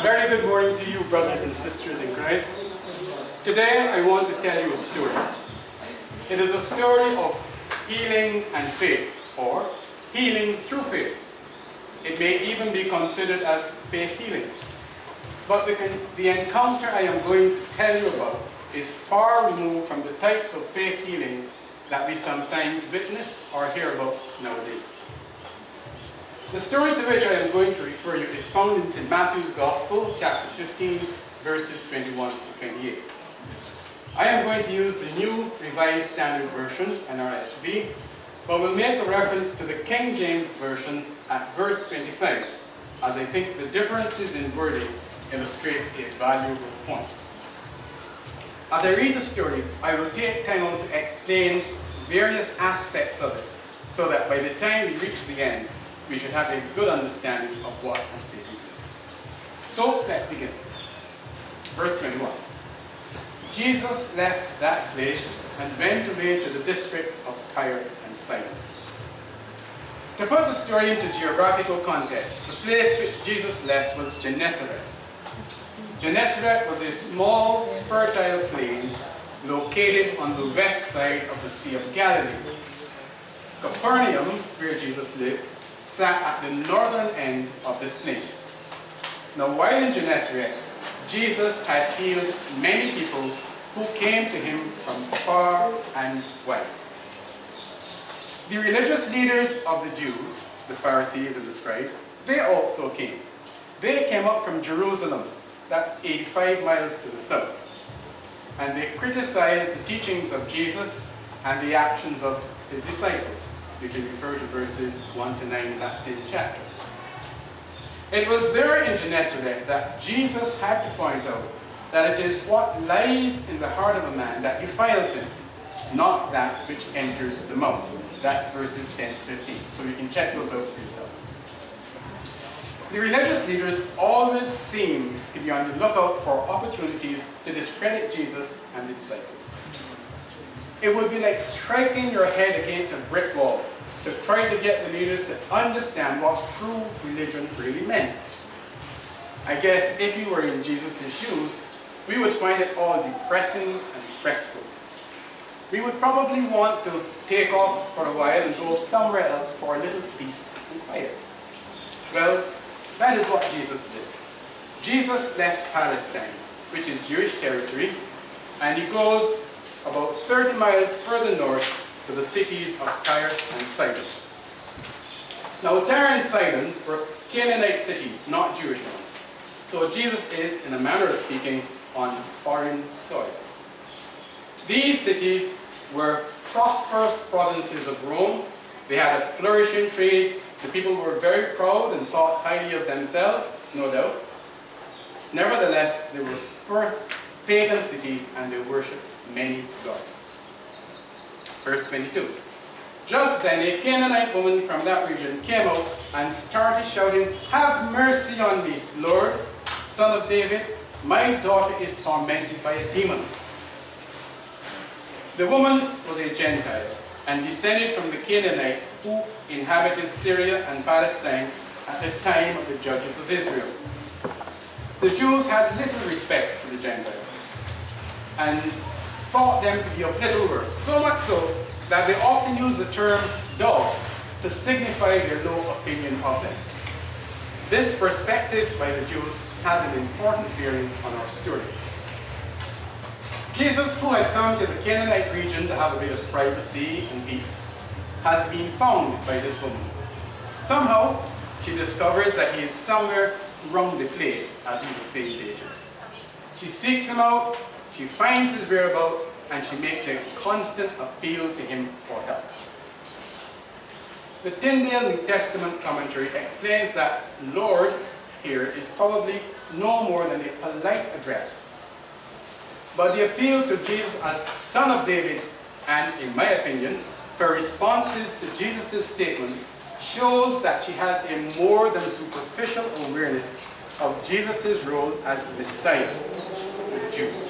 very good morning to you, brothers and sisters in Christ. Today, I want to tell you a story. It is a story of healing and faith, or healing through faith. It may even be considered as faith healing. But the encounter I am going to tell you about is far removed from the types of faith healing that we sometimes witness or hear about nowadays. The story to which I am going to refer you is found in St. Matthew's Gospel, chapter 15, verses 21 to 28. I am going to use the New Revised Standard Version, NRSV, but will make a reference to the King James Version at verse 25, as I think the differences in wording illustrates a valuable point. As I read the story, I will take time out to explain various aspects of it, so that by the time we reach the end, we should have a good understanding of what has taken place. So, let's begin. Verse 21. Jesus left that place and went away to the district of Tyre and Sidon. To put the story into geographical context, the place which Jesus left was Gennesaret. Gennesaret was a small, fertile plain located on the west side of the Sea of Galilee. Capernaum, where Jesus lived, sat at the northern end of this plain. Now, while in Gennesaret, Jesus had healed many people who came to him from far and wide. The religious leaders of the Jews, the Pharisees and the scribes, they also came. They came up from Jerusalem, that's 85 miles to the south, and they criticized the teachings of Jesus and the actions of his disciples. You can refer to verses 1 to 9 in that same chapter. It was there in Gennesaret that Jesus had to point out that it is what lies in the heart of a man that defiles him, not that which enters the mouth. That's verses 10 to 15. So you can check those out for yourself. The religious leaders always seem to be on the lookout for opportunities to discredit Jesus and the disciples. It would be like striking your head against a brick wall to try to get the leaders to understand what true religion really meant. I guess if you were in Jesus' shoes, we would find it all depressing and stressful. We would probably want to take off for a while and go somewhere else for a little peace and quiet. Well, that is what Jesus did. Jesus left Palestine, which is Jewish territory, and he goes about 30 miles further north to the cities of Tyre and Sidon. Now, Tyre and Sidon were Canaanite cities, not Jewish ones. So Jesus is, in a manner of speaking, on foreign soil. These cities were prosperous provinces of Rome. They had a flourishing trade. The people were very proud and thought highly of themselves, no doubt. Nevertheless, they were pagan cities and they worshipped many gods. Verse 22. Just then a Canaanite woman from that region came out and started shouting, "Have mercy on me, Lord, Son of David. My daughter is tormented by a demon." The woman was a Gentile and descended from the Canaanites who inhabited Syria and Palestine at the time of the judges of Israel. The Jews had little respect for the Gentiles and thought them to be of little worth, so much so that they often used the term dog to signify their low opinion of them. This perspective by the Jews has an important bearing on our story. Jesus, who had come to the Canaanite region to have a bit of privacy and peace, has been found by this woman. Somehow, she discovers that he is somewhere around the place, as we would say in Pages. She seeks him out, she finds his whereabouts, and she makes a constant appeal to him for help. The Tyndale New Testament commentary explains that Lord here is probably no more than a polite address. But the appeal to Jesus as Son of David, and in my opinion, her responses to Jesus' statements, shows that she has a more than superficial awareness of Jesus' role as Messiah with the Jews.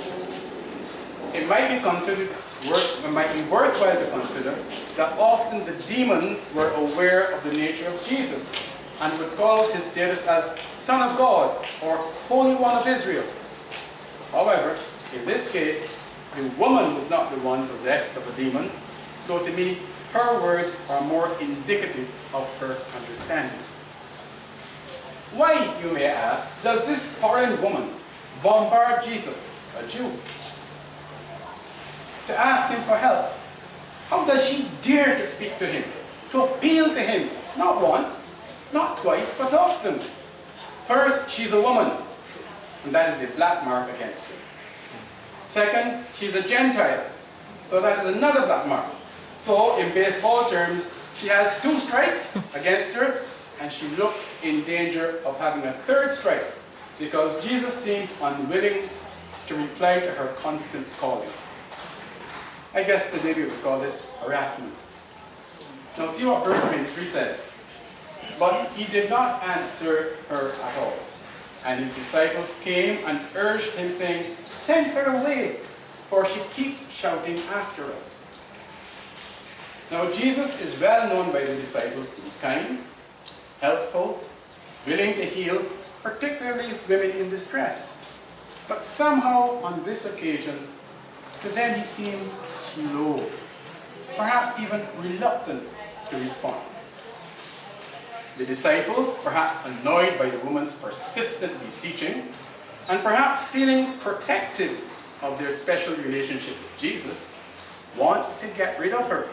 It might be worthwhile to consider that often the demons were aware of the nature of Jesus and would call his status as Son of God or Holy One of Israel. However, in this case, the woman was not the one possessed of a demon, so to me, her words are more indicative of her understanding. Why, you may ask, does this foreign woman bombard Jesus, a Jew, to ask him for help? How does she dare to speak to him, to appeal to him, not once, not twice, but often? First, she's a woman, and that is a black mark against her. Second, she's a Gentile, so that is another black mark. So, in baseball terms, she has 2 strikes against her, and she looks in danger of having a 3rd strike, because Jesus seems unwilling to reply to her constant calling. I guess today we would call this harassment. Now see what verse 23 says. But he did not answer her at all. And his disciples came and urged him, saying, "Send her away, for she keeps shouting after us." Now Jesus is well known by the disciples to be kind, helpful, willing to heal, particularly women in distress. But somehow on this occasion, to them he seems slow, perhaps even reluctant to respond. The disciples, perhaps annoyed by the woman's persistent beseeching, and perhaps feeling protective of their special relationship with Jesus, want to get rid of her.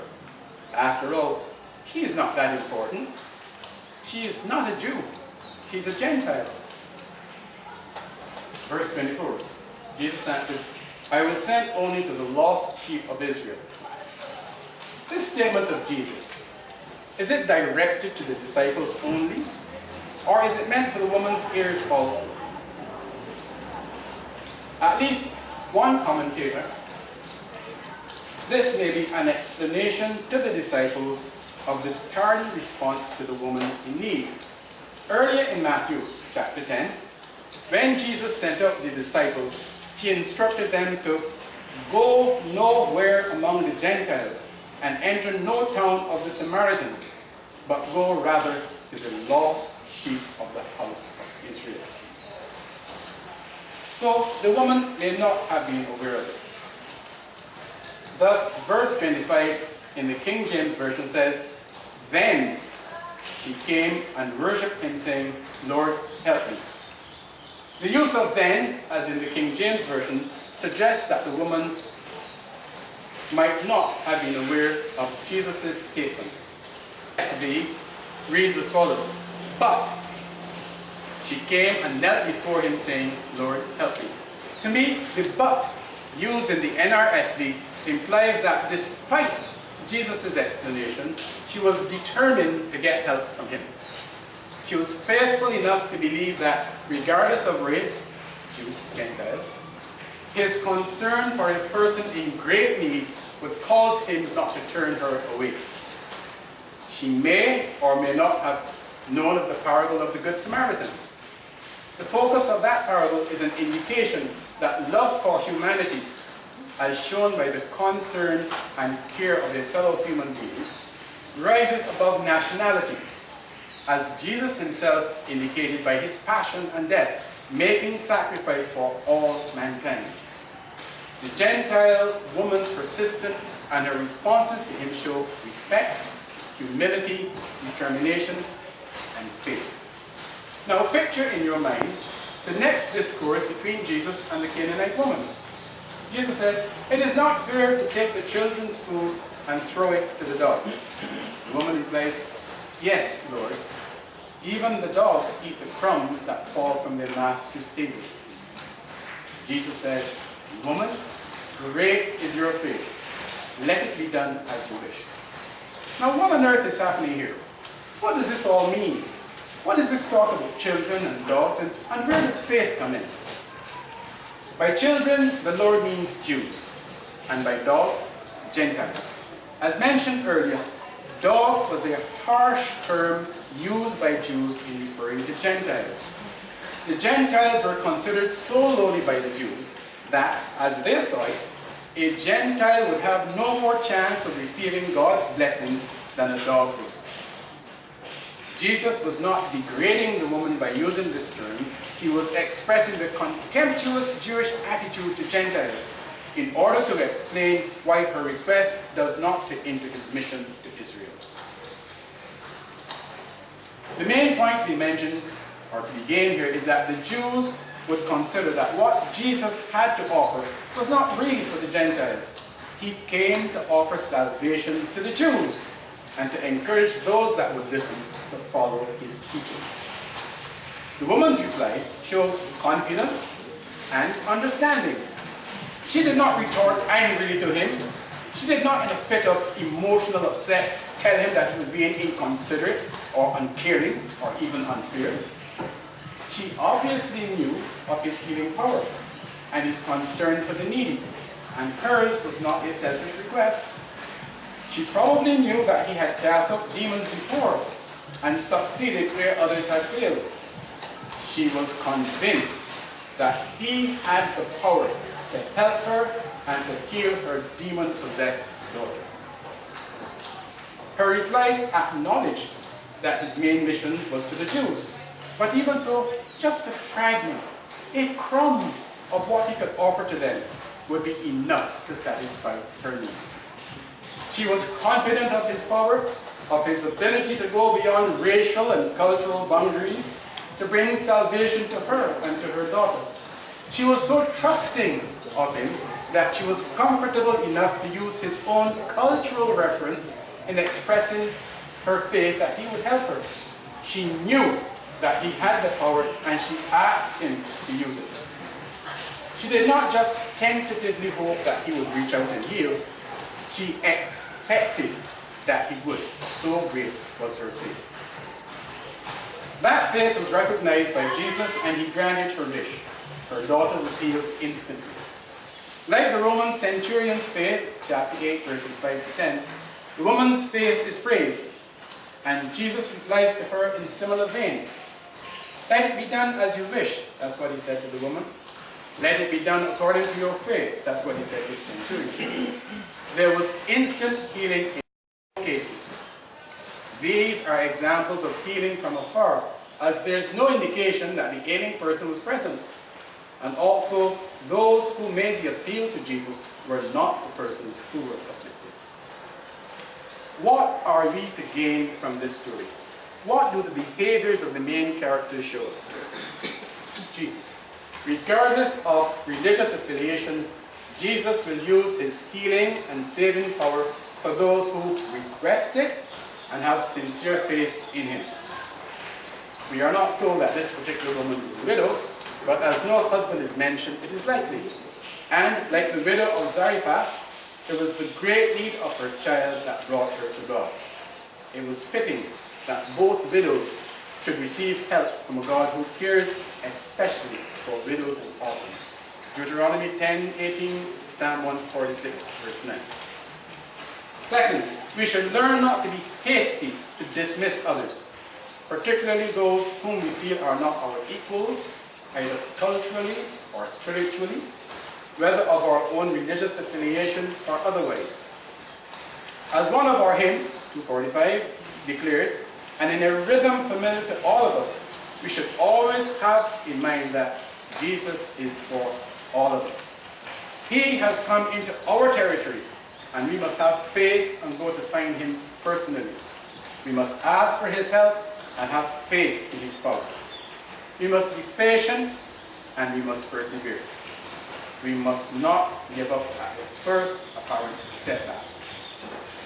After all, she is not that important. She is not a Jew. She's a Gentile. Verse 24, Jesus answered, "I was sent only to the lost sheep of Israel." This statement of Jesus, is it directed to the disciples only? Or is it meant for the woman's ears also? At least one commentator, this may be an explanation to the disciples of the tardy response to the woman in need. Earlier in Matthew chapter 10, when Jesus sent out the disciples, he instructed them to go nowhere among the Gentiles and enter no town of the Samaritans, but go rather to the lost sheep of the house of Israel. So the woman may not have been aware of it. Thus, verse 25 in the King James Version says, "Then she came and worshipped him, saying, 'Lord, help me.'" The use of "then," as in the King James Version, suggests that the woman might not have been aware of Jesus' statement. SV reads as follows, "But she came and knelt before him, saying, 'Lord, help me.'" To me, the "but" used in the NRSV implies that despite Jesus' explanation, she was determined to get help from him. She was faithful enough to believe that regardless of race, Jew, Gentile, his concern for a person in great need would cause him not to turn her away. She may or may not have known of the parable of the Good Samaritan. The focus of that parable is an indication that love for humanity, as shown by the concern and care of a fellow human being, rises above nationality, as Jesus himself indicated by his passion and death, making sacrifice for all mankind. The Gentile woman's persistence and her responses to him show respect, humility, determination, and faith. Now picture in your mind the next discourse between Jesus and the Canaanite woman. Jesus says, "It is not fair to take the children's food and throw it to the dogs." The woman replies, "Yes, Lord. Even the dogs eat the crumbs that fall from their master's tables." Jesus says, "Woman, great is your faith. Let it be done as you wish." Now what on earth is happening here? What does this all mean? What does this talk about children and dogs, and where does faith come in? By children, the Lord means Jews, and by dogs, Gentiles. As mentioned earlier, dog was a harsh term used by Jews in referring to Gentiles. The Gentiles were considered so lowly by the Jews that, as they saw it, a Gentile would have no more chance of receiving God's blessings than a dog would. Jesus was not degrading the woman by using this term. He was expressing the contemptuous Jewish attitude to Gentiles in order to explain why her request does not fit into his mission to Israel. The main point to be mentioned, or to be gained here, is that the Jews would consider that what Jesus had to offer was not really for the Gentiles. He came to offer salvation to the Jews and to encourage those that would listen to follow his teaching. The woman's reply shows confidence and understanding. She did not retort angrily to him. She did not, in a fit of emotional upset, tell him that he was being inconsiderate or uncaring or even unfair. She obviously knew of his healing power and his concern for the needy, and hers was not a selfish request. She probably knew that he had cast out demons before and succeeded where others had failed. She was convinced that he had the power to help her and to heal her demon-possessed daughter. Her reply acknowledged that his main mission was to the Jews, but even so, just a fragment, a crumb of what he could offer to them would be enough to satisfy her need. She was confident of his power, of his ability to go beyond racial and cultural boundaries to bring salvation to her and to her daughter. She was so trusting of him that she was comfortable enough to use his own cultural reference in expressing her faith that he would help her. She knew that he had the power and she asked him to use it. She did not just tentatively hope that he would reach out and heal. She expected that he would. So great was her faith. That faith was recognized by Jesus and he granted her wish. Her daughter was healed instantly. Like the Roman centurion's faith, chapter 8, verses 5 to 10, the woman's faith is praised. And Jesus replies to her in similar vein. Let it be done as you wish. That's what he said to the woman. Let it be done according to your faith. That's what he said to the centurion. There was instant healing in both cases. These are examples of healing from afar, as there's no indication that the ailing person was present. And also, those who made the appeal to Jesus were not the persons who were afflicted. What are we to gain from this story? What do the behaviors of the main characters show us? Jesus. Regardless of religious affiliation, Jesus will use his healing and saving power for those who request it and have sincere faith in him. We are not told that this particular woman is a widow, but as no husband is mentioned, it is likely. And like the widow of Zarephath, it was the great need of her child that brought her to God. It was fitting that both widows should receive help from a God who cares especially for widows and orphans. Deuteronomy 10:18, Psalm 146, verse 9. Second, we should learn not to be hasty to dismiss others, particularly those whom we feel are not our equals, either culturally or spiritually, whether of our own religious affiliation or otherwise. As one of our hymns, 245, declares, and in a rhythm familiar to all of us, we should always have in mind that Jesus is for all of us. He has come into our territory, and we must have faith and go to find him personally. We must ask for his help and have faith in his power. We must be patient and we must persevere. We must not give up at the first apparent setback.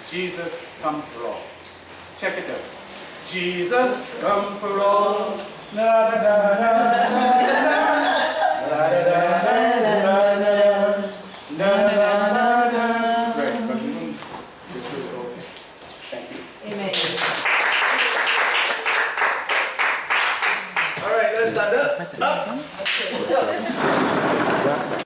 Jesus come for all. Check it out. Jesus come for all. Na da da da da da da da da da. Right, but we won't get through it all. Thank you. Amen. All right, let's stand up. Up.